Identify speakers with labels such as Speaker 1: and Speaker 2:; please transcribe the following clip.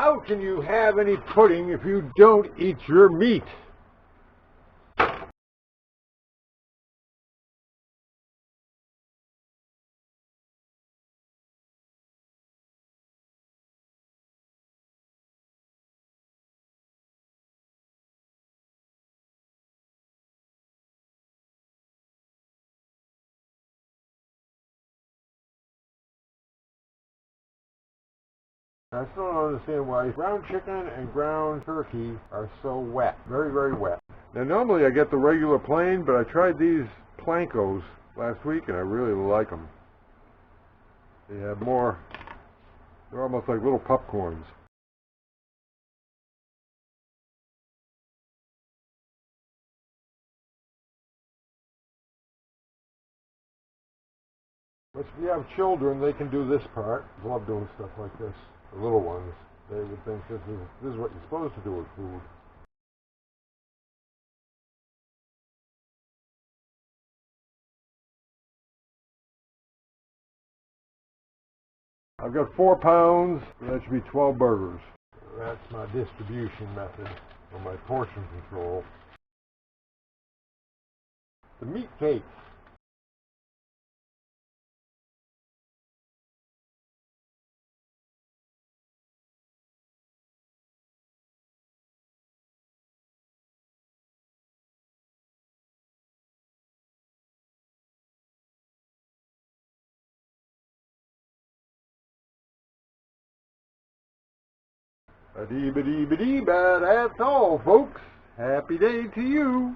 Speaker 1: How can you have any pudding if you don't eat your meat? I still don't understand why ground chicken and ground turkey are so wet. Very, very wet. Now normally I get the regular plain, but I tried these plankos last week and I really like them. They have more, they're almost like little popcorns. But if you have children, they can do this part. I love doing stuff like this. The little ones, they would think this is what you're supposed to do with food. I've got 4 pounds, so that should be 12 burgers. That's my distribution method, or my portion control. The meat cakes. A dee ba dee ba dee ba, that's all, folks. Happy day to you.